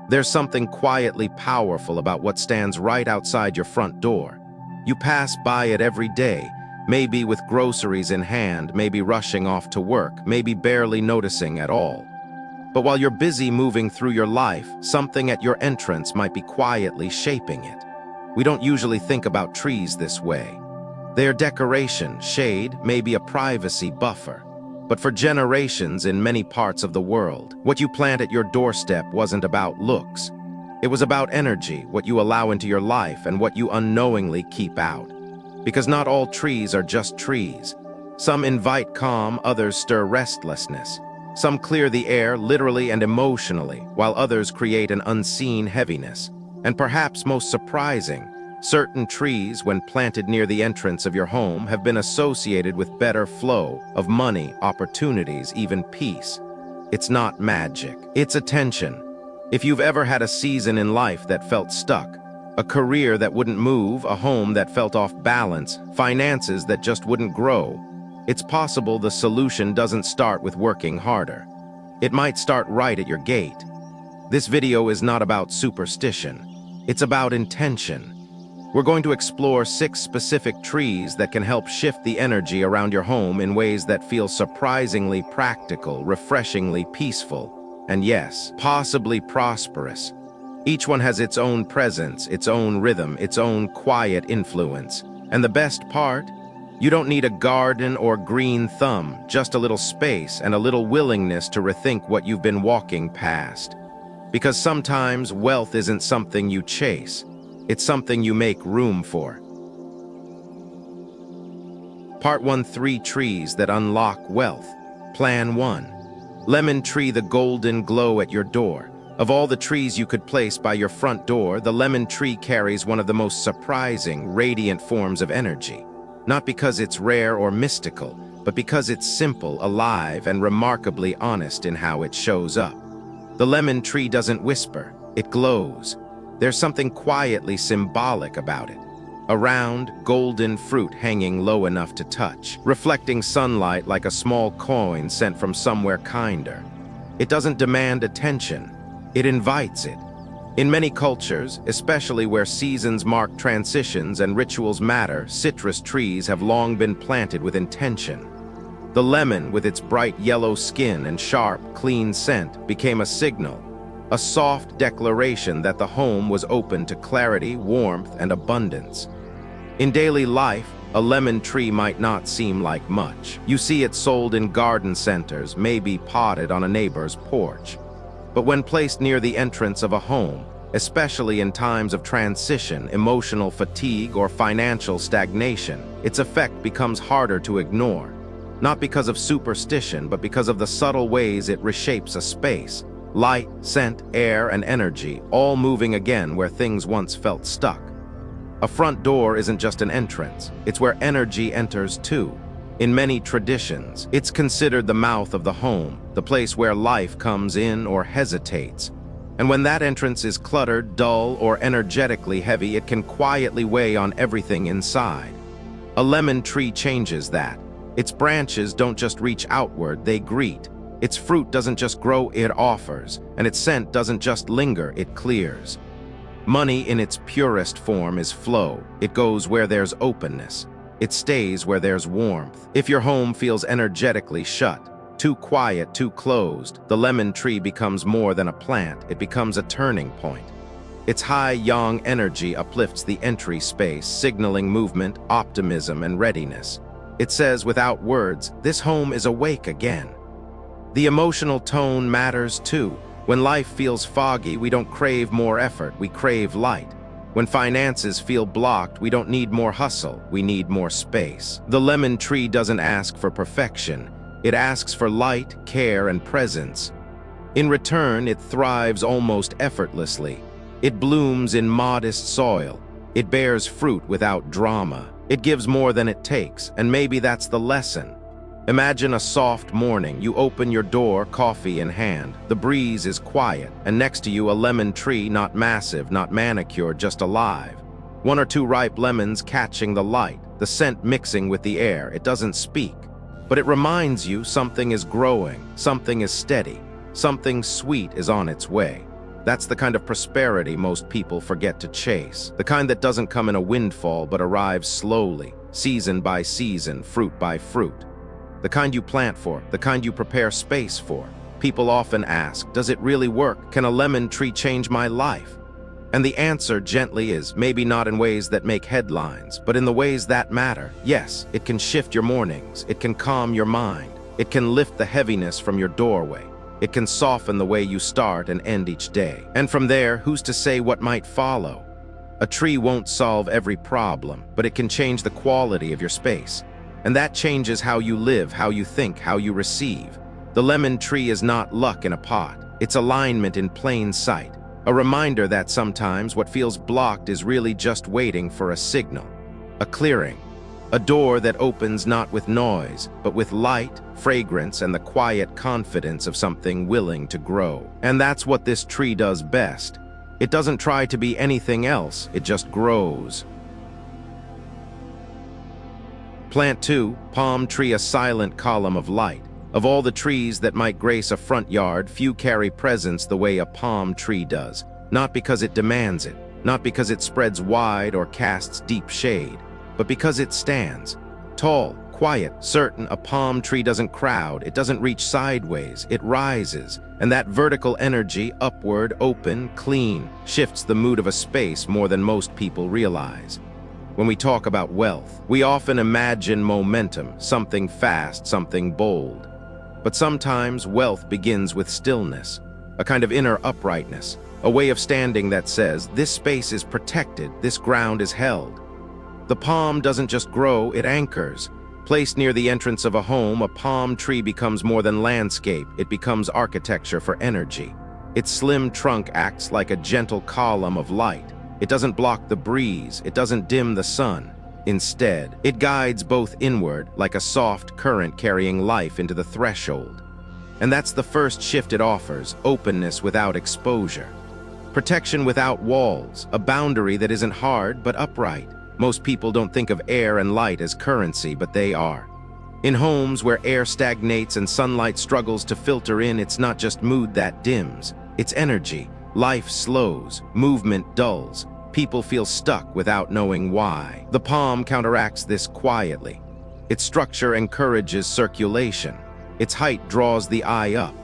There's something quietly powerful about what stands right outside your front door. You pass by it every day, maybe with groceries in hand, maybe rushing off to work, maybe barely noticing at all. But while you're busy moving through your life, something at your entrance might be quietly shaping it. We don't usually think about trees this way. They're decoration, shade, maybe a privacy buffer. But for generations in many parts of the world, what you plant at your doorstep wasn't about looks. It was about energy, what you allow into your life and what you unknowingly keep out. Because not all trees are just trees. Some invite calm, others stir restlessness. Some clear the air literally and emotionally, while others create an unseen heaviness. And perhaps most surprising, certain trees, when planted near the entrance of your home, have been associated with better flow of money, opportunities, even peace. It's not magic, it's attention. If you've ever had a season in life that felt stuck, a career that wouldn't move, a home that felt off balance, finances that just wouldn't grow, it's possible the solution doesn't start with working harder. It might start right at your gate. This video is not about superstition. It's about intention. We're going to explore 6 specific trees that can help shift the energy around your home in ways that feel surprisingly practical, refreshingly peaceful, and yes, possibly prosperous. Each one has its own presence, its own rhythm, its own quiet influence. And the best part? You don't need a garden or green thumb, just a little space and a little willingness to rethink what you've been walking past. Because sometimes wealth isn't something you chase. It's something you make room for. Part 1: 3 trees that unlock wealth. Plan 1. Lemon tree, the golden glow at your door. Of all the trees you could place by your front door, the lemon tree carries one of the most surprising, radiant forms of energy. Not because it's rare or mystical, but because it's simple, alive, and remarkably honest in how it shows up. The lemon tree doesn't whisper, it glows. There's something quietly symbolic about it. A round, golden fruit hanging low enough to touch, reflecting sunlight like a small coin sent from somewhere kinder. It doesn't demand attention, it invites it. In many cultures, especially where seasons mark transitions and rituals matter, citrus trees have long been planted with intention. The lemon, with its bright yellow skin and sharp, clean scent, became a signal, a soft declaration that the home was open to clarity, warmth, and abundance. In daily life, a lemon tree might not seem like much. You see it sold in garden centers, maybe potted on a neighbor's porch. But when placed near the entrance of a home, especially in times of transition, emotional fatigue, or financial stagnation, its effect becomes harder to ignore. Not because of superstition, but because of the subtle ways it reshapes a space. Light, scent, air, and energy, all moving again where things once felt stuck. A front door isn't just an entrance, it's where energy enters too. In many traditions, it's considered the mouth of the home, the place where life comes in or hesitates. And when that entrance is cluttered, dull, or energetically heavy, it can quietly weigh on everything inside. A lemon tree changes that. Its branches don't just reach outward, they greet. Its fruit doesn't just grow, it offers. And its scent doesn't just linger, it clears. Money in its purest form is flow. It goes where there's openness. It stays where there's warmth. If your home feels energetically shut, too quiet, too closed, the lemon tree becomes more than a plant, it becomes a turning point. Its high yang energy uplifts the entry space, signaling movement, optimism, and readiness. It says without words, this home is awake again. The emotional tone matters too. When life feels foggy, we don't crave more effort, we crave light. When finances feel blocked, we don't need more hustle, we need more space. The lemon tree doesn't ask for perfection. It asks for light, care, and presence. In return, it thrives almost effortlessly. It blooms in modest soil. It bears fruit without drama. It gives more than it takes, and maybe that's the lesson. Imagine a soft morning. You open your door, coffee in hand. The breeze is quiet, and next to you a lemon tree, not massive, not manicured, just alive. 1 or 2 ripe lemons catching the light, the scent mixing with the air. It doesn't speak, but it reminds you something is growing, something is steady, something sweet is on its way. That's the kind of prosperity most people forget to chase. The kind that doesn't come in a windfall but arrives slowly, season by season, fruit by fruit. The kind you plant for, the kind you prepare space for. People often ask, does it really work? Can a lemon tree change my life? And the answer gently is, maybe not in ways that make headlines, but in the ways that matter. Yes, it can shift your mornings. It can calm your mind. It can lift the heaviness from your doorway. It can soften the way you start and end each day. And from there, who's to say what might follow? A tree won't solve every problem, but it can change the quality of your space. And that changes how you live, how you think, how you receive. The lemon tree is not luck in a pot. It's alignment in plain sight. A reminder that sometimes what feels blocked is really just waiting for a signal. A clearing. A door that opens not with noise, but with light, fragrance, and the quiet confidence of something willing to grow. And that's what this tree does best. It doesn't try to be anything else, it just grows. Plant 2, palm tree, a silent column of light. Of all the trees that might grace a front yard, few carry presence the way a palm tree does. Not because it demands it, not because it spreads wide or casts deep shade, but because it stands. Tall, quiet, certain. A palm tree doesn't crowd, it doesn't reach sideways, it rises. And that vertical energy, upward, open, clean, shifts the mood of a space more than most people realize. When we talk about wealth, we often imagine momentum, something fast, something bold. But sometimes wealth begins with stillness, a kind of inner uprightness, a way of standing that says, this space is protected, this ground is held. The palm doesn't just grow, it anchors. Placed near the entrance of a home, a palm tree becomes more than landscape, it becomes architecture for energy. Its slim trunk acts like a gentle column of light. It doesn't block the breeze, it doesn't dim the sun. Instead, it guides both inward, like a soft current carrying life into the threshold. And that's the first shift it offers, openness without exposure. Protection without walls, a boundary that isn't hard but upright. Most people don't think of air and light as currency, but they are. In homes where air stagnates and sunlight struggles to filter in, it's not just mood that dims, it's energy. Life slows, movement dulls. People feel stuck without knowing why. The palm counteracts this quietly. Its structure encourages circulation. Its height draws the eye up.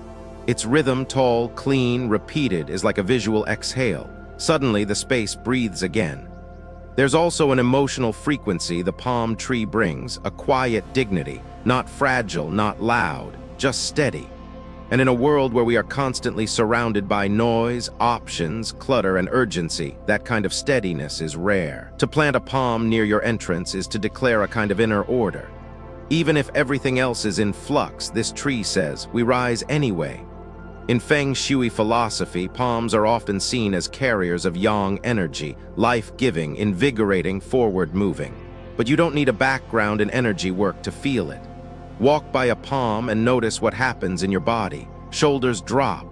Its rhythm, tall, clean, repeated, is like a visual exhale. Suddenly, the space breathes again. There's also an emotional frequency the palm tree brings, a quiet dignity, not fragile, not loud, just steady. And in a world where we are constantly surrounded by noise, options, clutter, and urgency, that kind of steadiness is rare. To plant a palm near your entrance is to declare a kind of inner order. Even if everything else is in flux, this tree says, we rise anyway. In feng shui philosophy, palms are often seen as carriers of yang energy, life-giving, invigorating, forward-moving. But you don't need a background in energy work to feel it. Walk by a palm and notice what happens in your body. Shoulders drop,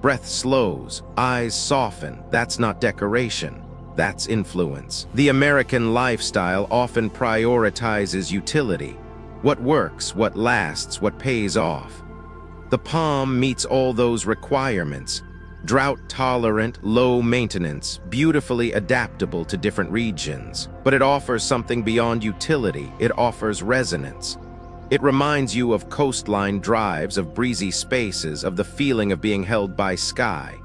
breath slows, eyes soften. That's not decoration, that's influence. The American lifestyle often prioritizes utility. What works, what lasts, what pays off. The palm meets all those requirements. Drought-tolerant, low maintenance, beautifully adaptable to different regions. But it offers something beyond utility, it offers resonance. It reminds you of coastline drives, of breezy spaces, of the feeling of being held by sky.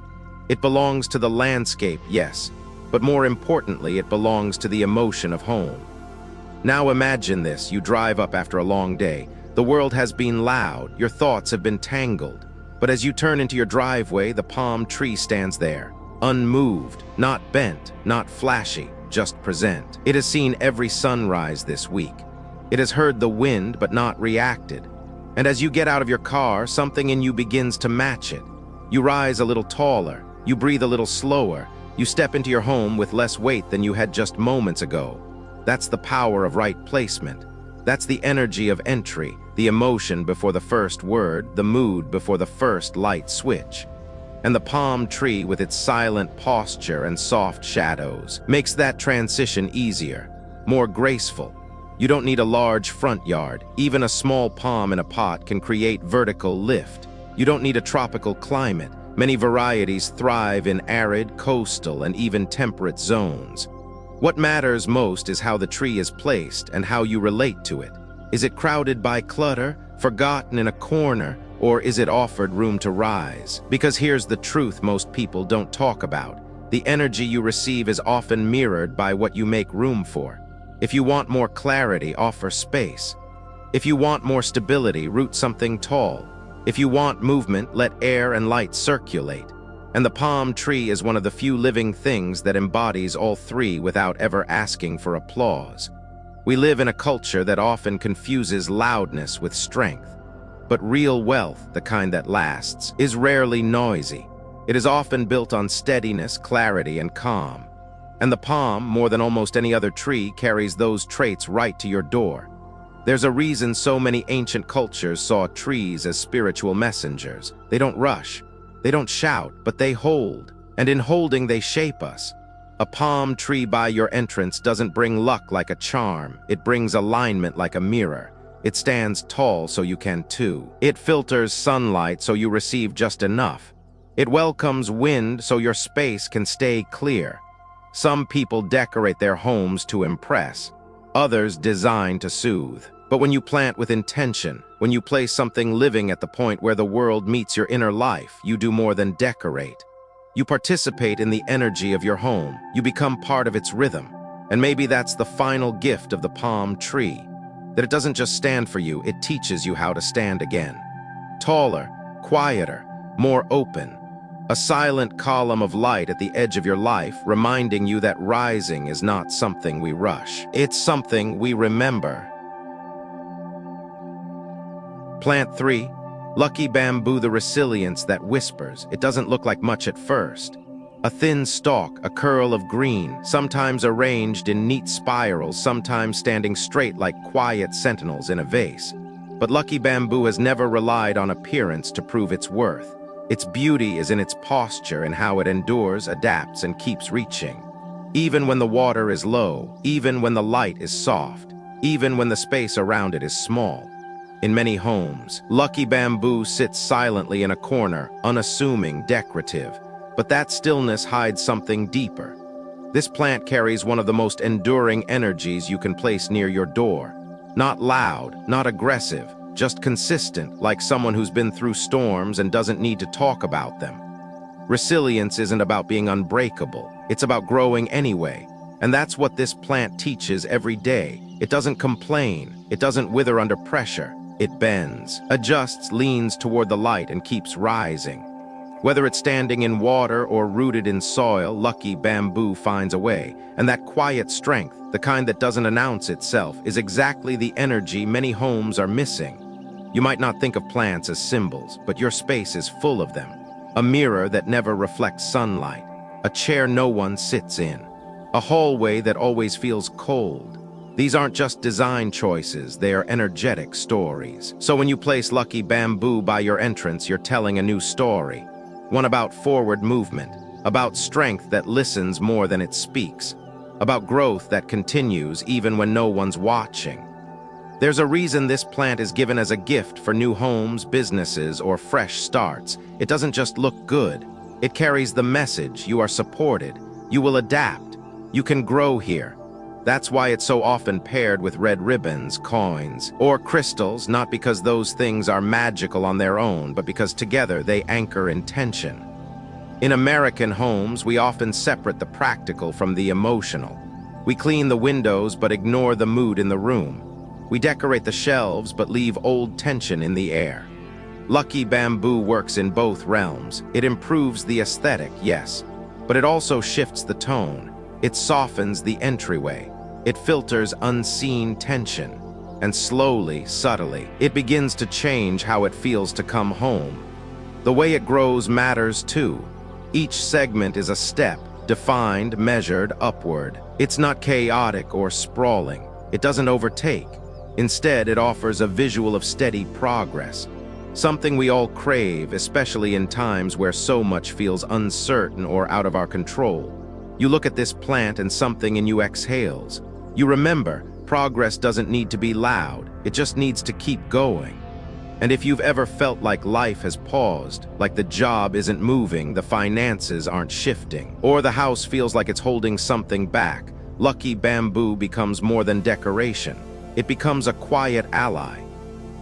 It belongs to the landscape, yes, but more importantly, it belongs to the emotion of home. Now imagine this, you drive up after a long day. The world has been loud, your thoughts have been tangled. But as you turn into your driveway, the palm tree stands there, unmoved, not bent, not flashy, just present. It has seen every sunrise this week. It has heard the wind, but not reacted. And as you get out of your car, something in you begins to match it. You rise a little taller, you breathe a little slower, you step into your home with less weight than you had just moments ago. That's the power of right placement. That's the energy of entry, the emotion before the first word, the mood before the first light switch. And the palm tree, with its silent posture and soft shadows, makes that transition easier, more graceful. You don't need a large front yard. Even a small palm in a pot can create vertical lift. You don't need a tropical climate. Many varieties thrive in arid, coastal, and even temperate zones. What matters most is how the tree is placed and how you relate to it. Is it crowded by clutter, forgotten in a corner, or is it offered room to rise? Because here's the truth most people don't talk about. The energy you receive is often mirrored by what you make room for. If you want more clarity, offer space. If you want more stability, root something tall. If you want movement, let air and light circulate. And the palm tree is one of the few living things that embodies all three without ever asking for applause. We live in a culture that often confuses loudness with strength. But real wealth, the kind that lasts, is rarely noisy. It is often built on steadiness, clarity, and calm. And the palm, more than almost any other tree, carries those traits right to your door. There's a reason so many ancient cultures saw trees as spiritual messengers. They don't rush. They don't shout, but they hold. And in holding, they shape us. A palm tree by your entrance doesn't bring luck like a charm. It brings alignment like a mirror. It stands tall so you can too. It filters sunlight so you receive just enough. It welcomes wind so your space can stay clear. Some people decorate their homes to impress. Others design to soothe. But when you plant with intention, when you place something living at the point where the world meets your inner life, you do more than decorate. You participate in the energy of your home. You become part of its rhythm. And maybe that's the final gift of the palm tree. That it doesn't just stand for you, it teaches you how to stand again. Taller, quieter, more open. A silent column of light at the edge of your life, reminding you that rising is not something we rush. It's something we remember. Plant 3. Lucky bamboo, the resilience that whispers. It doesn't look like much at first. A thin stalk, a curl of green, sometimes arranged in neat spirals, sometimes standing straight like quiet sentinels in a vase. But lucky bamboo has never relied on appearance to prove its worth. Its beauty is in its posture and how it endures, adapts, and keeps reaching. Even when the water is low, even when the light is soft, even when the space around it is small. In many homes, lucky bamboo sits silently in a corner, unassuming, decorative. But that stillness hides something deeper. This plant carries one of the most enduring energies you can place near your door. Not loud, not aggressive, just consistent, like someone who's been through storms and doesn't need to talk about them. Resilience isn't about being unbreakable. It's about growing anyway. And that's what this plant teaches every day. It doesn't complain. It doesn't wither under pressure. It bends, adjusts, leans toward the light, and keeps rising. Whether it's standing in water or rooted in soil, lucky bamboo finds a way. And that quiet strength, the kind that doesn't announce itself, is exactly the energy many homes are missing. You might not think of plants as symbols, but your space is full of them. A mirror that never reflects sunlight. A chair no one sits in. A hallway that always feels cold. These aren't just design choices, they are energetic stories. So when you place lucky bamboo by your entrance, you're telling a new story. One about forward movement, about strength that listens more than it speaks, about growth that continues even when no one's watching. There's a reason this plant is given as a gift for new homes, businesses, or fresh starts. It doesn't just look good. It carries the message: you are supported, you will adapt, you can grow here. That's why it's so often paired with red ribbons, coins, or crystals, not because those things are magical on their own, but because together they anchor intention. In American homes, we often separate the practical from the emotional. We clean the windows but ignore the mood in the room. We decorate the shelves but leave old tension in the air. Lucky bamboo works in both realms. It improves the aesthetic, yes, but it also shifts the tone. It softens the entryway. It filters unseen tension. And slowly, subtly, it begins to change how it feels to come home. The way it grows matters too. Each segment is a step, defined, measured, upward. It's not chaotic or sprawling. It doesn't overtake. Instead, it offers a visual of steady progress. Something we all crave, especially in times where so much feels uncertain or out of our control. You look at this plant and something in you exhales. You remember, progress doesn't need to be loud, it just needs to keep going. And if you've ever felt like life has paused, like the job isn't moving, the finances aren't shifting, or the house feels like it's holding something back, lucky bamboo becomes more than decoration. It becomes a quiet ally.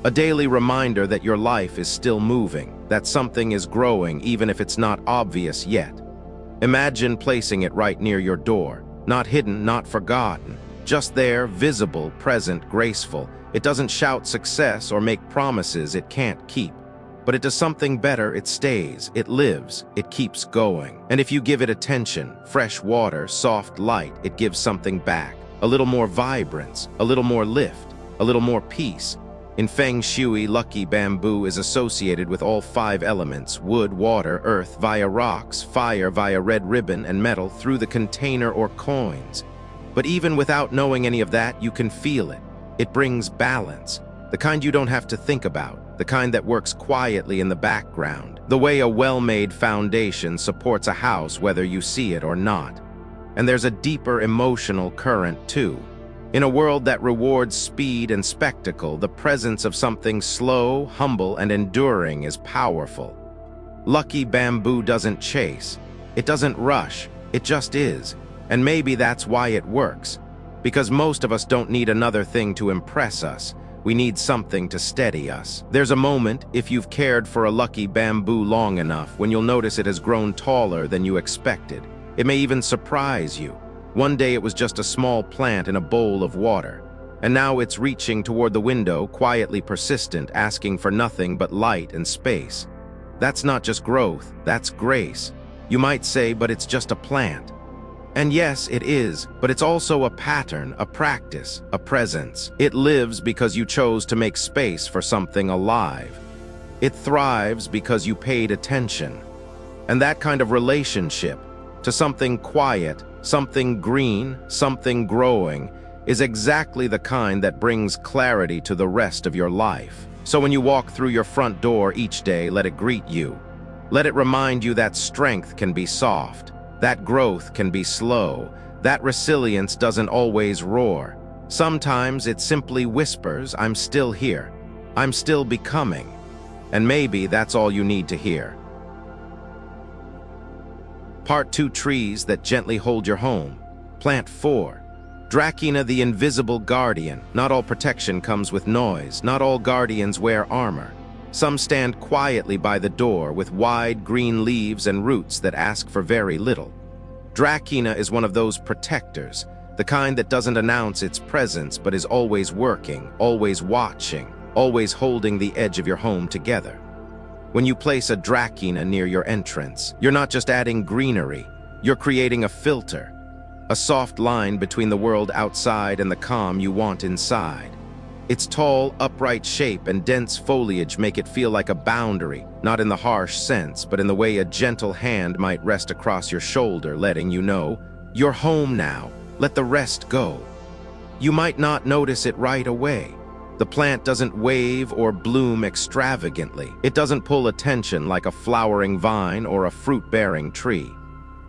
A daily reminder that your life is still moving, that something is growing even if it's not obvious yet. Imagine placing it right near your door, not hidden, not forgotten, just there, visible, present, graceful. It doesn't shout success or make promises it can't keep. But it does something better. It stays, it lives, it keeps going. And if you give it attention, fresh water, soft light, it gives something back. A little more vibrance, a little more lift, a little more peace. In feng shui, lucky bamboo is associated with all 5 elements: wood, water, earth, via rocks, fire via red ribbon, and metal through the container or coins. But even without knowing any of that, you can feel it. It brings balance, the kind you don't have to think about, the kind that works quietly in the background, the way a well-made foundation supports a house whether you see it or not. And there's a deeper emotional current too. In a world that rewards speed and spectacle, the presence of something slow, humble, and enduring is powerful. Lucky bamboo doesn't chase, it doesn't rush, it just is. And maybe that's why it works. Because most of us don't need another thing to impress us. We need something to steady us. There's a moment, if you've cared for a lucky bamboo long enough, when you'll notice it has grown taller than you expected. It may even surprise you. One day it was just a small plant in a bowl of water. And now it's reaching toward the window, quietly persistent, asking for nothing but light and space. That's not just growth, that's grace. You might say, but it's just a plant. And yes, it is, but it's also a pattern, a practice, a presence. It lives because you chose to make space for something alive. It thrives because you paid attention. And that kind of relationship to something quiet, something green, something growing, is exactly the kind that brings clarity to the rest of your life. So when you walk through your front door each day, let it greet you. Let it remind you that strength can be soft. That growth can be slow. That resilience doesn't always roar. Sometimes it simply whispers, I'm still here. I'm still becoming. And maybe that's all you need to hear. Part 2: Trees that gently hold your home. Plant 4. Dracaena, the invisible guardian. Not all protection comes with noise. Not all guardians wear armor. Some stand quietly by the door with wide green leaves and roots that ask for very little. Dracaena is one of those protectors, the kind that doesn't announce its presence but is always working, always watching, always holding the edge of your home together. When you place a Dracaena near your entrance, you're not just adding greenery, you're creating a filter, a soft line between the world outside and the calm you want inside. Its tall, upright shape and dense foliage make it feel like a boundary, not in the harsh sense, but in the way a gentle hand might rest across your shoulder, letting you know, you're home now, let the rest go. You might not notice it right away. The plant doesn't wave or bloom extravagantly. It doesn't pull attention like a flowering vine or a fruit-bearing tree.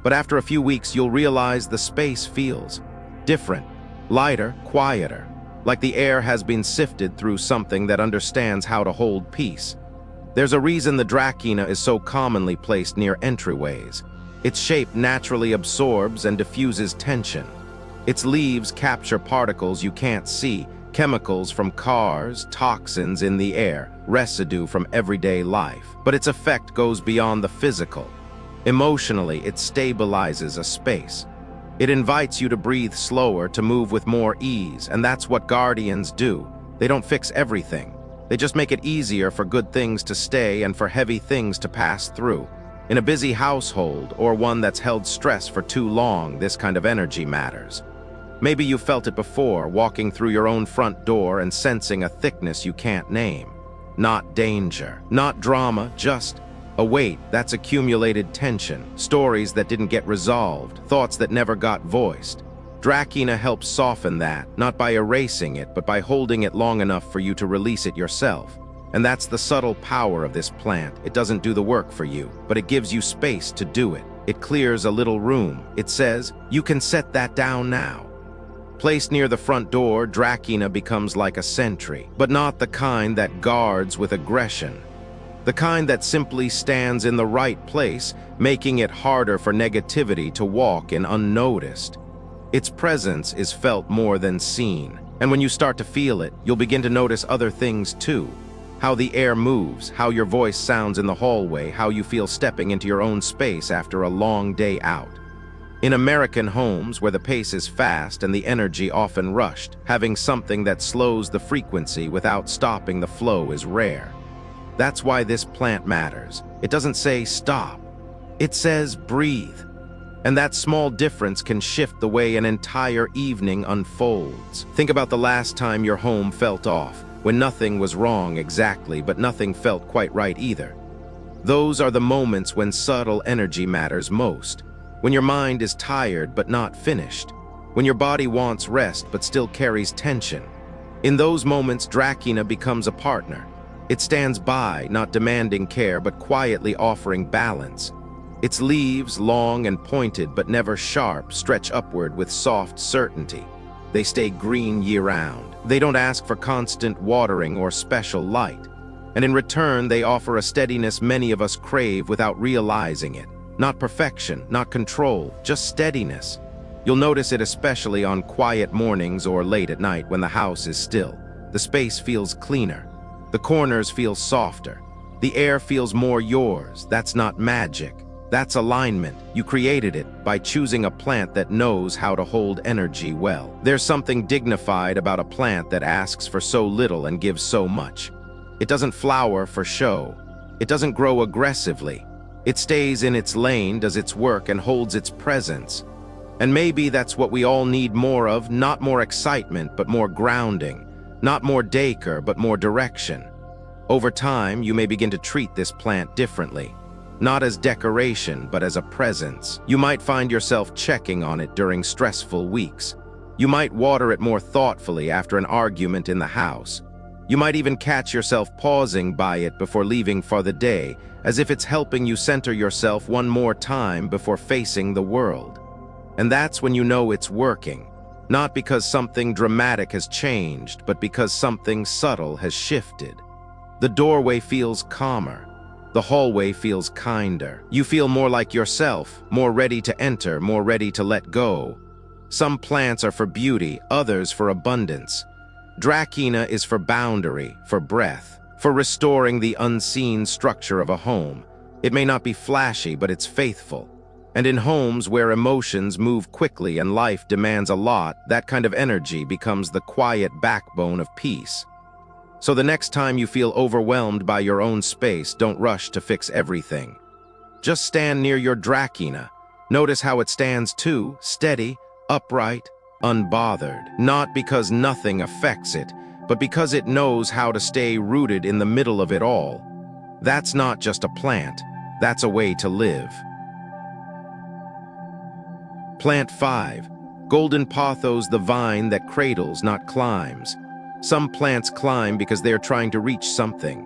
But after a few weeks, you'll realize the space feels different, lighter, quieter. Like the air has been sifted through something that understands how to hold peace. There's a reason the Dracaena is so commonly placed near entryways. Its shape naturally absorbs and diffuses tension. Its leaves capture particles you can't see, chemicals from cars, toxins in the air, residue from everyday life. But its effect goes beyond the physical. Emotionally, it stabilizes a space. It invites you to breathe slower, to move with more ease, and that's what guardians do. They don't fix everything. They just make it easier for good things to stay and for heavy things to pass through. In a busy household, or one that's held stress for too long, this kind of energy matters. Maybe you felt it before, walking through your own front door and sensing a thickness you can't name. Not danger, not drama, just a weight that's accumulated tension, stories that didn't get resolved, thoughts that never got voiced. Dracaena helps soften that, not by erasing it, but by holding it long enough for you to release it yourself. And that's the subtle power of this plant. It doesn't do the work for you, but it gives you space to do it. It clears a little room. It says, you can set that down now. Placed near the front door, Dracaena becomes like a sentry, but not the kind that guards with aggression. The kind that simply stands in the right place, making it harder for negativity to walk in unnoticed. Its presence is felt more than seen, and when you start to feel it, you'll begin to notice other things too. How the air moves, how your voice sounds in the hallway, how you feel stepping into your own space after a long day out. In American homes, where the pace is fast and the energy often rushed, having something that slows the frequency without stopping the flow is rare. That's why this plant matters. It doesn't say stop. It says breathe. And that small difference can shift the way an entire evening unfolds. Think about the last time your home felt off, when nothing was wrong exactly, but nothing felt quite right either. Those are the moments when subtle energy matters most. When your mind is tired but not finished. When your body wants rest but still carries tension. In those moments, Dracaena becomes a partner. It stands by, not demanding care but quietly offering balance. Its leaves, long and pointed but never sharp, stretch upward with soft certainty. They stay green year-round. They don't ask for constant watering or special light. And in return, they offer a steadiness many of us crave without realizing it. Not perfection, not control, just steadiness. You'll notice it especially on quiet mornings or late at night when the house is still. The space feels cleaner. The corners feel softer. The air feels more yours. That's not magic. That's alignment. You created it by choosing a plant that knows how to hold energy well. There's something dignified about a plant that asks for so little and gives so much. It doesn't flower for show. It doesn't grow aggressively. It stays in its lane, does its work, and holds its presence. And maybe that's what we all need more of, not more excitement, but more grounding. Not more decor, but more direction. Over time, you may begin to treat this plant differently. Not as decoration, but as a presence. You might find yourself checking on it during stressful weeks. You might water it more thoughtfully after an argument in the house. You might even catch yourself pausing by it before leaving for the day, as if it's helping you center yourself one more time before facing the world. And that's when you know it's working. Not because something dramatic has changed, but because something subtle has shifted. The doorway feels calmer. The hallway feels kinder. You feel more like yourself, more ready to enter, more ready to let go. Some plants are for beauty, others for abundance. Dracaena is for boundary, for breath, for restoring the unseen structure of a home. It may not be flashy, but it's faithful. And in homes where emotions move quickly and life demands a lot, that kind of energy becomes the quiet backbone of peace. So the next time you feel overwhelmed by your own space, don't rush to fix everything. Just stand near your Dracaena. Notice how it stands too, steady, upright, unbothered. Not because nothing affects it, but because it knows how to stay rooted in the middle of it all. That's not just a plant, that's a way to live. Plant 5. Golden pothos, the vine that cradles, not climbs. Some plants climb because they are trying to reach something.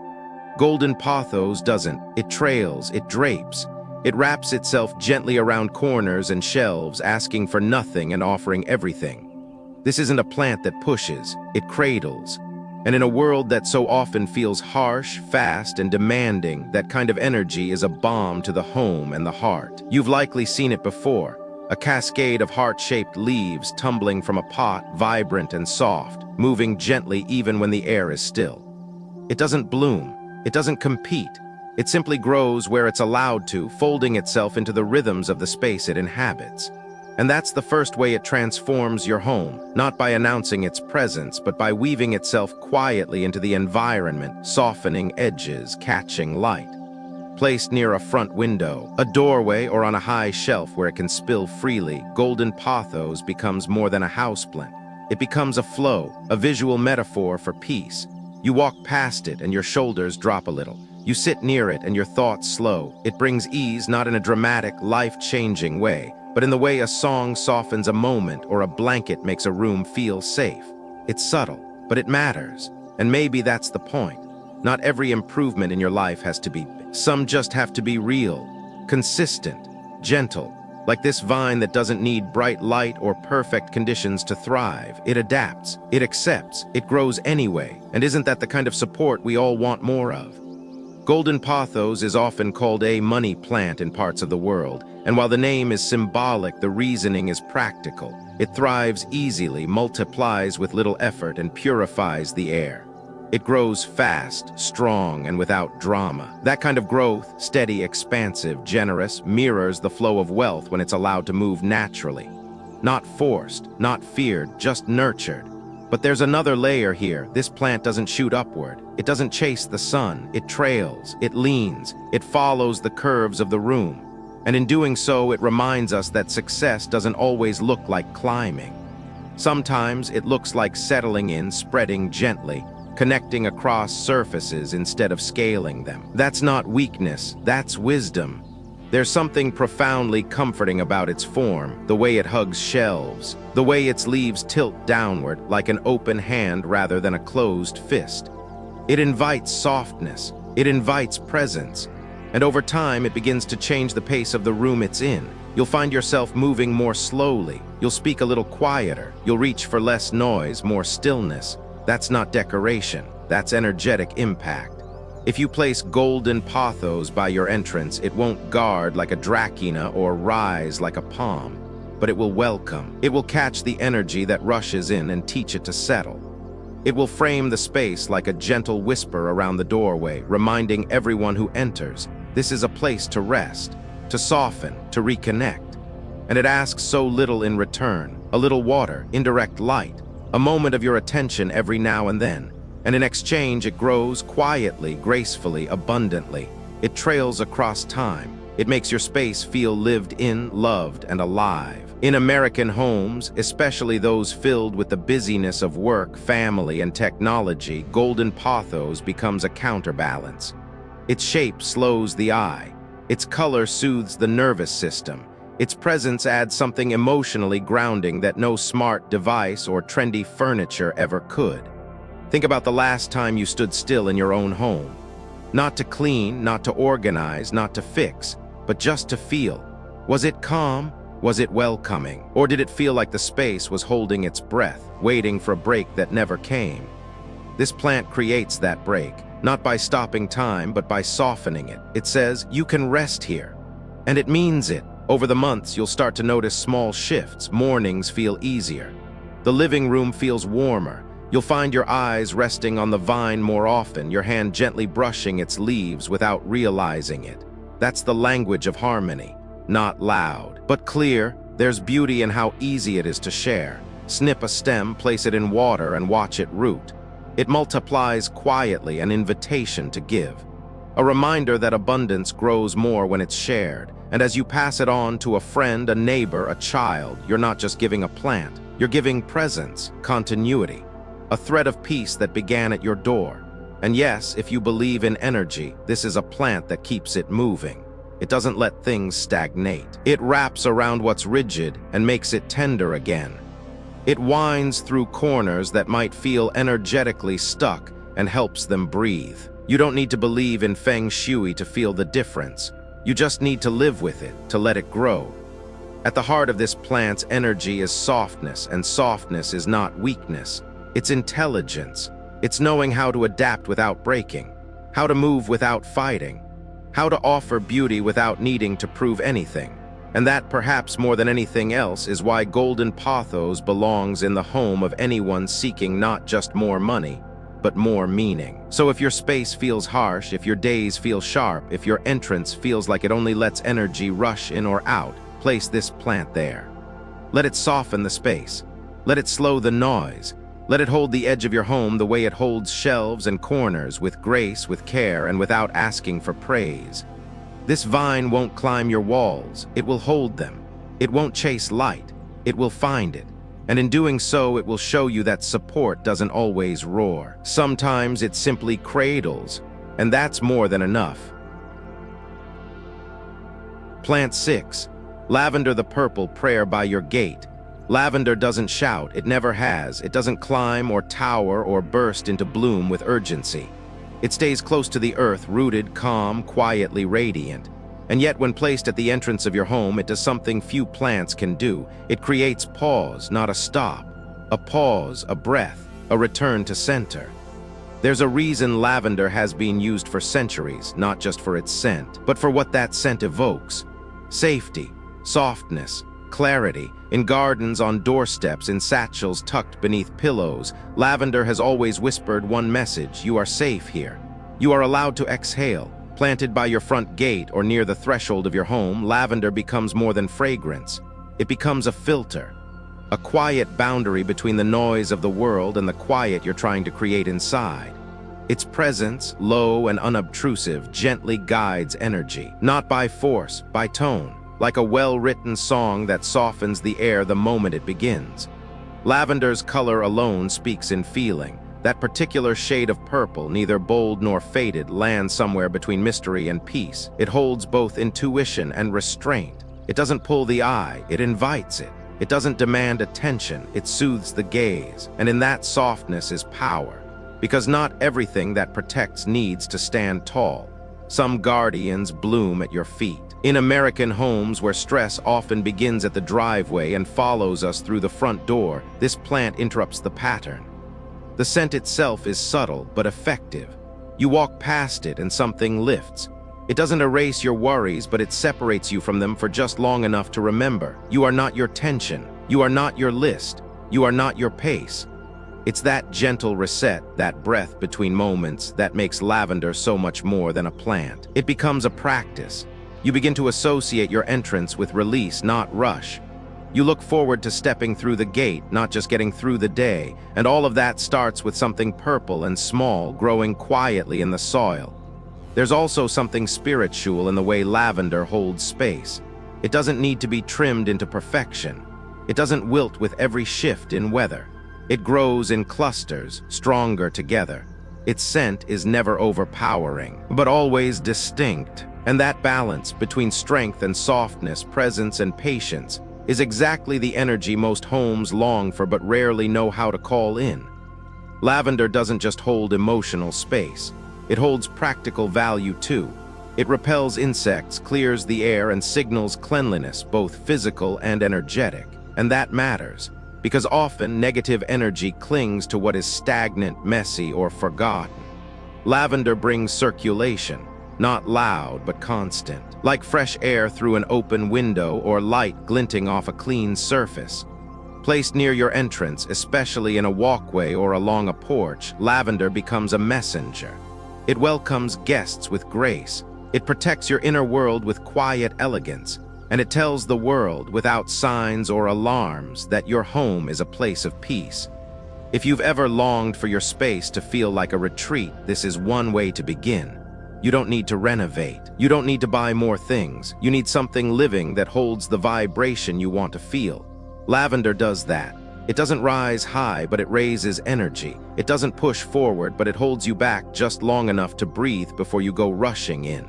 Golden pothos doesn't. It trails, it drapes. It wraps itself gently around corners and shelves, asking for nothing and offering everything. This isn't a plant that pushes, it cradles. And in a world that so often feels harsh, fast, and demanding, that kind of energy is a balm to the home and the heart. You've likely seen it before. A cascade of heart-shaped leaves tumbling from a pot, vibrant and soft, moving gently even when the air is still. It doesn't bloom. It doesn't compete. It simply grows where it's allowed to, folding itself into the rhythms of the space it inhabits. And that's the first way it transforms your home, not by announcing its presence, but by weaving itself quietly into the environment, softening edges, catching light. Placed near a front window, a doorway, or on a high shelf where it can spill freely, golden pothos becomes more than a houseplant. It becomes a flow, a visual metaphor for peace. You walk past it and your shoulders drop a little. You sit near it and your thoughts slow. It brings ease not in a dramatic, life-changing way, but in the way a song softens a moment or a blanket makes a room feel safe. It's subtle, but it matters. And maybe that's the point. Not every improvement in your life has to be big. Some just have to be real, consistent, gentle, Like this vine that doesn't need bright light or perfect conditions to thrive. It adapts, it accepts, it grows anyway, and isn't that the kind of support we all want more of? Golden pothos is often called a money plant in parts of the world, and while the name is symbolic, the reasoning is practical. It thrives easily, multiplies with little effort, and purifies the air. It grows fast, strong, and without drama. That kind of growth, steady, expansive, generous, mirrors the flow of wealth when it's allowed to move naturally. Not forced, not feared, just nurtured. But there's another layer here. This plant doesn't shoot upward. It doesn't chase the sun. It trails, it leans, it follows the curves of the room. And in doing so, it reminds us that success doesn't always look like climbing. Sometimes it looks like settling in, spreading gently, connecting across surfaces instead of scaling them. That's not weakness, that's wisdom. There's something profoundly comforting about its form, the way it hugs shelves, the way its leaves tilt downward like an open hand rather than a closed fist. It invites softness, it invites presence, and over time it begins to change the pace of the room it's in. You'll find yourself moving more slowly, you'll speak a little quieter, you'll reach for less noise, more stillness. That's not decoration, that's energetic impact. If you place golden pothos by your entrance, it won't guard like a Dracaena or rise like a palm, but it will welcome. It will catch the energy that rushes in and teach it to settle. It will frame the space like a gentle whisper around the doorway, reminding everyone who enters, this is a place to rest, to soften, to reconnect. And it asks so little in return, a little water, indirect light, a moment of your attention every now and then, and in exchange it grows quietly, gracefully, abundantly. It trails across time. It makes your space feel lived in, loved, and alive. In American homes, especially those filled with the busyness of work, family, and technology, golden pothos becomes a counterbalance. Its shape slows the eye. Its color soothes the nervous system. Its presence adds something emotionally grounding that no smart device or trendy furniture ever could. Think about the last time you stood still in your own home. Not to clean, not to organize, not to fix, but just to feel. Was it calm? Was it welcoming? Or did it feel like the space was holding its breath, waiting for a break that never came? This plant creates that break, not by stopping time, but by softening it. It says, you can rest here. And it means it. Over the months, you'll start to notice small shifts. Mornings feel easier. The living room feels warmer. You'll find your eyes resting on the vine more often, your hand gently brushing its leaves without realizing it. That's the language of harmony. Not loud, but clear. There's beauty in how easy it is to share. Snip a stem, place it in water, and watch it root. It multiplies quietly, an invitation to give. A reminder that abundance grows more when it's shared. And as you pass it on to a friend, a neighbor, a child, you're not just giving a plant. You're giving presence, continuity, a thread of peace that began at your door. And yes, if you believe in energy, this is a plant that keeps it moving. It doesn't let things stagnate. It wraps around what's rigid and makes it tender again. It winds through corners that might feel energetically stuck and helps them breathe. You don't need to believe in feng shui to feel the difference. You just need to live with it, to let it grow. At the heart of this plant's energy is softness, and softness is not weakness. It's intelligence. It's knowing how to adapt without breaking, how to move without fighting, how to offer beauty without needing to prove anything. And that, perhaps more than anything else, is why golden pothos belongs in the home of anyone seeking not just more money, but more meaning. So if your space feels harsh, if your days feel sharp, if your entrance feels like it only lets energy rush in or out, place this plant there. Let it soften the space. Let it slow the noise. Let it hold the edge of your home the way it holds shelves and corners, with grace, with care, and without asking for praise. This vine won't climb your walls. It will hold them. It won't chase light. It will find it. And in doing so, it will show you that support doesn't always roar. Sometimes it simply cradles, and that's more than enough. Plant 6. Lavender the purple, prayer by your gate. Lavender doesn't shout, it never has. It doesn't climb or tower or burst into bloom with urgency. It stays close to the earth, rooted, calm, quietly radiant. And yet, when placed at the entrance of your home, it does something few plants can do. It creates pause, not a stop. A pause, a breath, a return to center. There's a reason lavender has been used for centuries, not just for its scent, but for what that scent evokes. Safety, softness, clarity. In gardens, on doorsteps, in satchels tucked beneath pillows, lavender has always whispered one message: you are safe here. You are allowed to exhale. Planted by your front gate or near the threshold of your home, lavender becomes more than fragrance. It becomes a filter, a quiet boundary between the noise of the world and the quiet you're trying to create inside. Its presence, low and unobtrusive, gently guides energy, not by force, by tone, like a well-written song that softens the air the moment it begins. Lavender's color alone speaks in feeling. That particular shade of purple, neither bold nor faded, lands somewhere between mystery and peace. It holds both intuition and restraint. It doesn't pull the eye, it invites it. It doesn't demand attention, it soothes the gaze. And in that softness is power. Because not everything that protects needs to stand tall. Some guardians bloom at your feet. In American homes where stress often begins at the driveway and follows us through the front door, this plant interrupts the pattern. The scent itself is subtle but effective. You walk past it and something lifts. It doesn't erase your worries, but it separates you from them for just long enough to remember. You are not your tension. You are not your list. You are not your pace. It's that gentle reset, that breath between moments, that makes lavender so much more than a plant. It becomes a practice. You begin to associate your entrance with release, not rush. You look forward to stepping through the gate, not just getting through the day, and all of that starts with something purple and small, growing quietly in the soil. There's also something spiritual in the way lavender holds space. It doesn't need to be trimmed into perfection. It doesn't wilt with every shift in weather. It grows in clusters, stronger together. Its scent is never overpowering, but always distinct. And that balance between strength and softness, presence and patience, is exactly the energy most homes long for but rarely know how to call in. Lavender doesn't just hold emotional space. It holds practical value too. It repels insects, clears the air, and signals cleanliness, both physical and energetic. And that matters, because often negative energy clings to what is stagnant, messy, or forgotten. Lavender brings circulation, not loud but constant, like fresh air through an open window or light glinting off a clean surface. Placed near your entrance, especially in a walkway or along a porch, lavender becomes a messenger. It welcomes guests with grace. It protects your inner world with quiet elegance, and it tells the world, without signs or alarms, that your home is a place of peace. If you've ever longed for your space to feel like a retreat, this is one way to begin. You don't need to renovate. You don't need to buy more things. You need something living that holds the vibration you want to feel. Lavender does that. It doesn't rise high, but it raises energy. It doesn't push forward, but it holds you back just long enough to breathe before you go rushing in.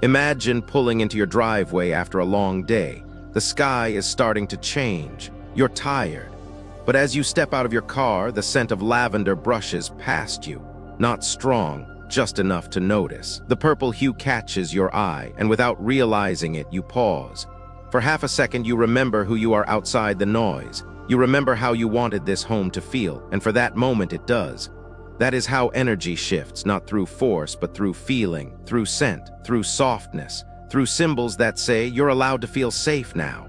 Imagine pulling into your driveway after a long day. The sky is starting to change. You're tired. But as you step out of your car, the scent of lavender brushes past you. Not strong, just enough to notice. The purple hue catches your eye, and without realizing it, you pause. For half a second, you remember who you are outside the noise. You remember how you wanted this home to feel, and for that moment it does. That is how energy shifts, not through force, but through feeling, through scent, through softness, through symbols that say you're allowed to feel safe now.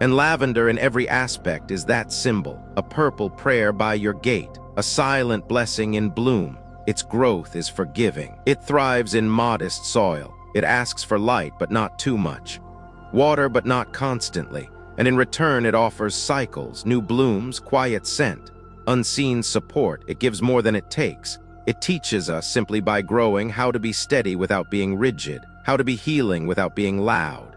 And lavender in every aspect is that symbol, a purple prayer by your gate, a silent blessing in bloom. Its growth is forgiving. It thrives in modest soil. It asks for light, but not too much. Water, but not constantly. And in return, it offers cycles, new blooms, quiet scent, unseen support. It gives more than it takes. It teaches us, simply by growing, how to be steady without being rigid, how to be healing without being loud.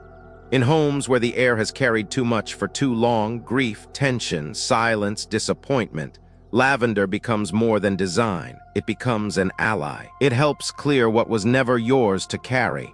In homes where the air has carried too much for too long, grief, tension, silence, disappointment, lavender becomes more than design. It becomes an ally. It helps clear what was never yours to carry.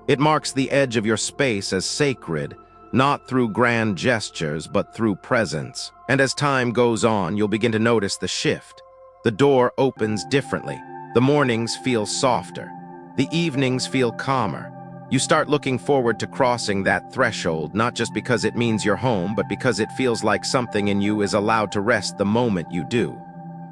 It marks the edge of your space as sacred, not through grand gestures, but through presence. And as time goes on, you'll begin to notice the shift. The door opens differently. The mornings feel softer. The evenings feel calmer. You start looking forward to crossing that threshold, not just because it means you're home, but because it feels like something in you is allowed to rest the moment you do.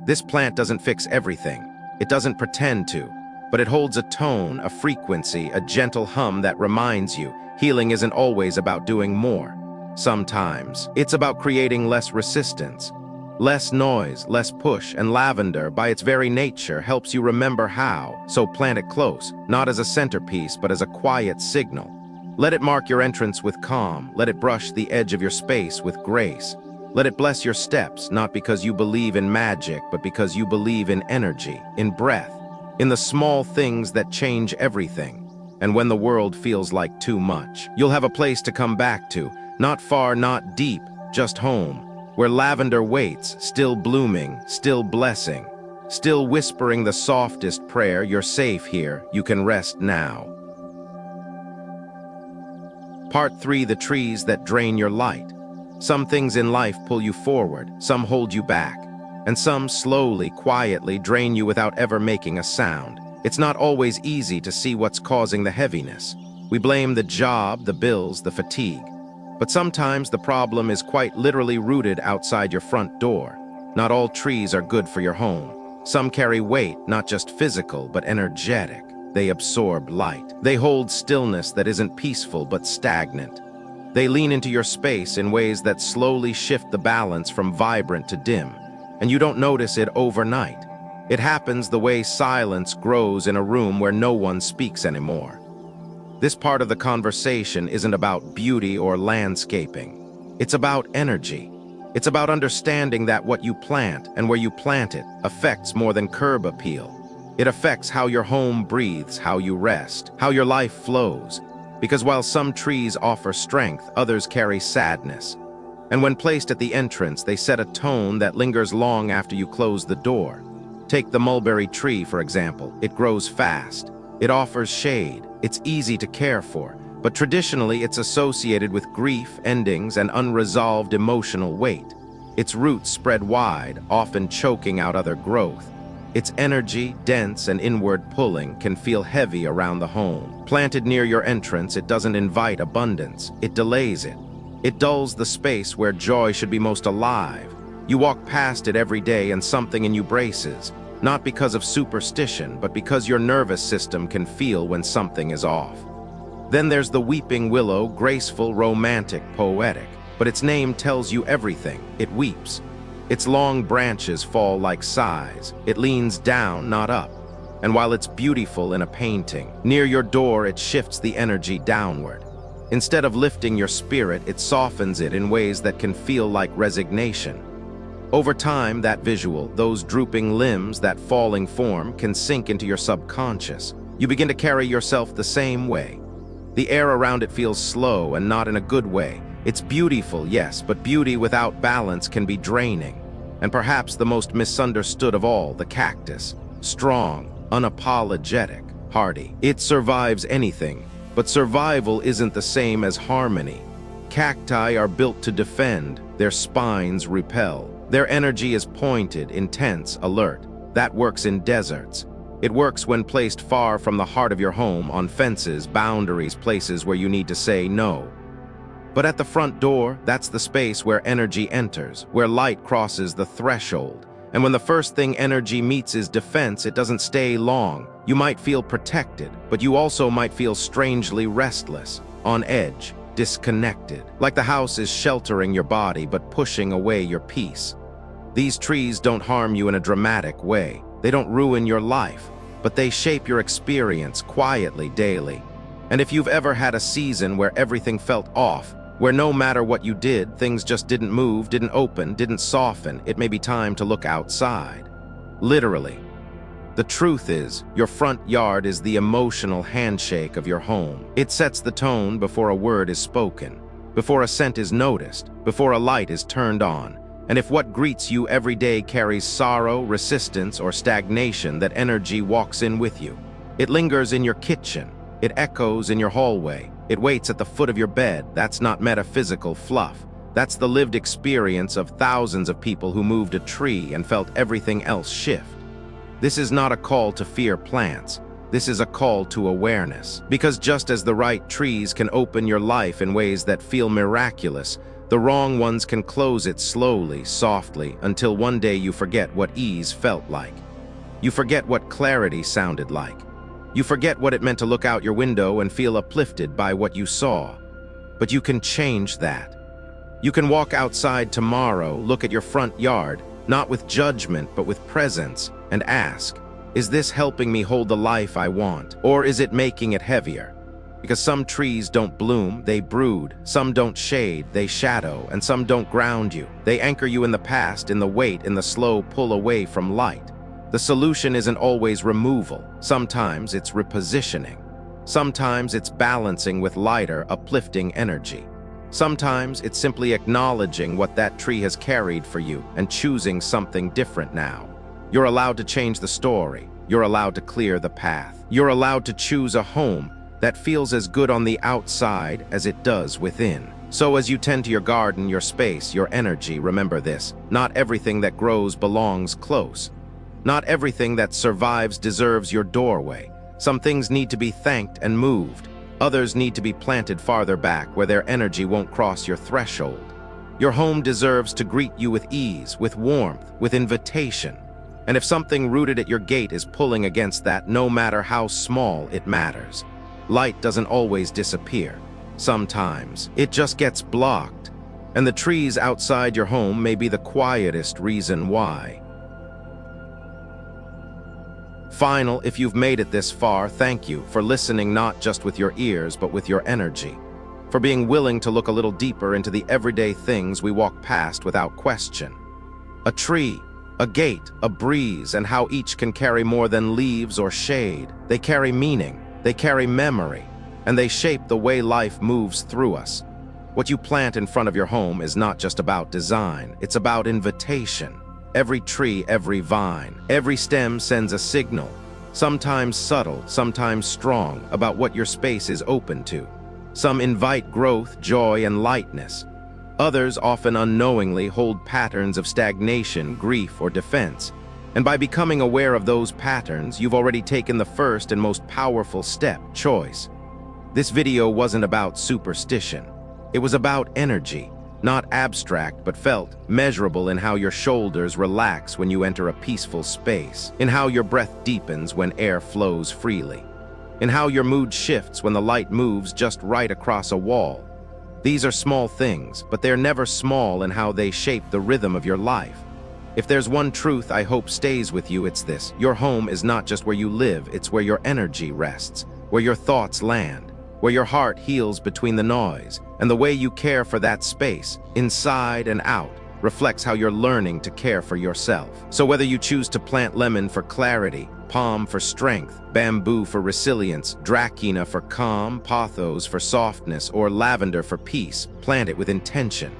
This plant doesn't fix everything. It doesn't pretend to, but it holds a tone, a frequency, a gentle hum that reminds you healing isn't always about doing more. Sometimes it's about creating less resistance, less noise, less push, and lavender, by its very nature, helps you remember how. So plant it close, not as a centerpiece, but as a quiet signal. Let it mark your entrance with calm. Let it brush the edge of your space with grace. Let it bless your steps, not because you believe in magic, but because you believe in energy, in breath, in the small things that change everything. And when the world feels like too much, you'll have a place to come back to, not far, not deep, just home, where lavender waits, still blooming, still blessing, still whispering the softest prayer. You're safe here, you can rest now. Part 3: the trees that drain your light. Some things in life pull you forward, some hold you back, and some slowly, quietly drain you without ever making a sound. It's not always easy to see what's causing the heaviness. We blame the job, the bills, the fatigue. But sometimes the problem is quite literally rooted outside your front door. Not all trees are good for your home. Some carry weight, not just physical, but energetic. They absorb light. They hold stillness that isn't peaceful, but stagnant. They lean into your space in ways that slowly shift the balance from vibrant to dim, and you don't notice it overnight. It happens the way silence grows in a room where no one speaks anymore. This part of the conversation isn't about beauty or landscaping. It's about energy. It's about understanding that what you plant and where you plant it affects more than curb appeal. It affects how your home breathes, how you rest, how your life flows. Because while some trees offer strength, others carry sadness. And when placed at the entrance, they set a tone that lingers long after you close the door. Take the mulberry tree, for example. It grows fast. It offers shade. It's easy to care for. But traditionally, it's associated with grief, endings, and unresolved emotional weight. Its roots spread wide, often choking out other growth. Its energy, dense and inward pulling, can feel heavy around the home. Planted near your entrance, it doesn't invite abundance. It delays it. It dulls the space where joy should be most alive. You walk past it every day and something in you braces, not because of superstition, but because your nervous system can feel when something is off. Then there's the weeping willow, graceful, romantic, poetic. But its name tells you everything. It weeps. Its long branches fall like sighs. It leans down, not up. And while it's beautiful in a painting, near your door it shifts the energy downward. Instead of lifting your spirit, it softens it in ways that can feel like resignation. Over time, that visual, those drooping limbs, that falling form, can sink into your subconscious. You begin to carry yourself the same way. The air around it feels slow, and not in a good way. It's beautiful, yes, but beauty without balance can be draining. And perhaps the most misunderstood of all, the cactus. Strong, unapologetic, hardy. It survives anything, but survival isn't the same as harmony. Cacti are built to defend. Their spines repel. Their energy is pointed, intense, alert. That works in deserts. It works when placed far from the heart of your home, on fences, boundaries, places where you need to say no. But at the front door, that's the space where energy enters, where light crosses the threshold. And when the first thing energy meets is defense, it doesn't stay long. You might feel protected, but you also might feel strangely restless, on edge, disconnected, like the house is sheltering your body but pushing away your peace. These trees don't harm you in a dramatic way. They don't ruin your life, but they shape your experience quietly, daily. And if you've ever had a season where everything felt off, where no matter what you did, things just didn't move, didn't open, didn't soften, it may be time to look outside. Literally. The truth is, your front yard is the emotional handshake of your home. It sets the tone before a word is spoken, before a scent is noticed, before a light is turned on. And if what greets you every day carries sorrow, resistance, or stagnation, that energy walks in with you. It lingers in your kitchen. It echoes in your hallway. It waits at the foot of your bed. That's not metaphysical fluff. That's the lived experience of thousands of people who moved a tree and felt everything else shift. This is not a call to fear plants. This is a call to awareness. Because just as the right trees can open your life in ways that feel miraculous, the wrong ones can close it slowly, softly, until one day you forget what ease felt like. You forget what clarity sounded like. You forget what it meant to look out your window and feel uplifted by what you saw. But you can change that. You can walk outside tomorrow, look at your front yard, not with judgment but with presence, and ask, is this helping me hold the life I want, or is it making it heavier? Because some trees don't bloom, they brood. Some don't shade, they shadow. And some don't ground you. They anchor you in the past, in the weight, in the slow pull away from light. The solution isn't always removal. Sometimes it's repositioning. Sometimes it's balancing with lighter, uplifting energy. Sometimes it's simply acknowledging what that tree has carried for you and choosing something different now. You're allowed to change the story. You're allowed to clear the path. You're allowed to choose a home that feels as good on the outside as it does within. So as you tend to your garden, your space, your energy, remember this: not everything that grows belongs close. Not everything that survives deserves your doorway. Some things need to be thanked and moved. Others need to be planted farther back where their energy won't cross your threshold. Your home deserves to greet you with ease, with warmth, with invitation. And if something rooted at your gate is pulling against that, no matter how small, it matters. Light doesn't always disappear. Sometimes it just gets blocked. And the trees outside your home may be the quietest reason why. Final, if you've made it this far, thank you for listening not just with your ears, but with your energy. For being willing to look a little deeper into the everyday things we walk past without question. A tree, a gate, a breeze, and how each can carry more than leaves or shade. They carry meaning, they carry memory, and they shape the way life moves through us. What you plant in front of your home is not just about design, it's about invitation. Every tree, every vine, every stem sends a signal, sometimes subtle, sometimes strong, about what your space is open to. Some invite growth, joy, and lightness. Others, often unknowingly, hold patterns of stagnation, grief, or defense. And by becoming aware of those patterns, you've already taken the first and most powerful step: choice. This video wasn't about superstition. It was about energy. Not abstract, but felt, measurable in how your shoulders relax when you enter a peaceful space, in how your breath deepens when air flows freely, in how your mood shifts when the light moves just right across a wall. These are small things, but they're never small in how they shape the rhythm of your life. If there's one truth I hope stays with you, it's this: your home is not just where you live, it's where your energy rests, where your thoughts land, where your heart heals between the noise. And the way you care for that space, inside and out, reflects how you're learning to care for yourself. So whether you choose to plant lemon for clarity, palm for strength, bamboo for resilience, Dracaena for calm, pothos for softness, or lavender for peace, plant it with intention.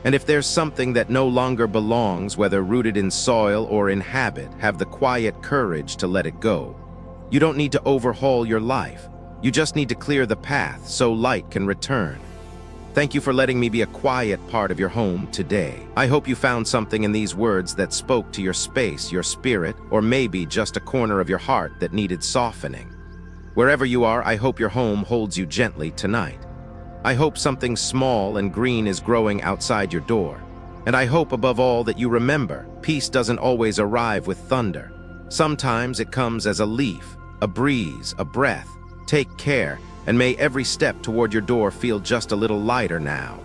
And if there's something that no longer belongs, whether rooted in soil or in habit, have the quiet courage to let it go. You don't need to overhaul your life. You just need to clear the path so light can return. Thank you for letting me be a quiet part of your home today. I hope you found something in these words that spoke to your space, your spirit, or maybe just a corner of your heart that needed softening. Wherever you are, I hope your home holds you gently tonight. I hope something small and green is growing outside your door. And I hope above all that you remember, peace doesn't always arrive with thunder. Sometimes it comes as a leaf, a breeze, a breath. Take care, and may every step toward your door feel just a little lighter now.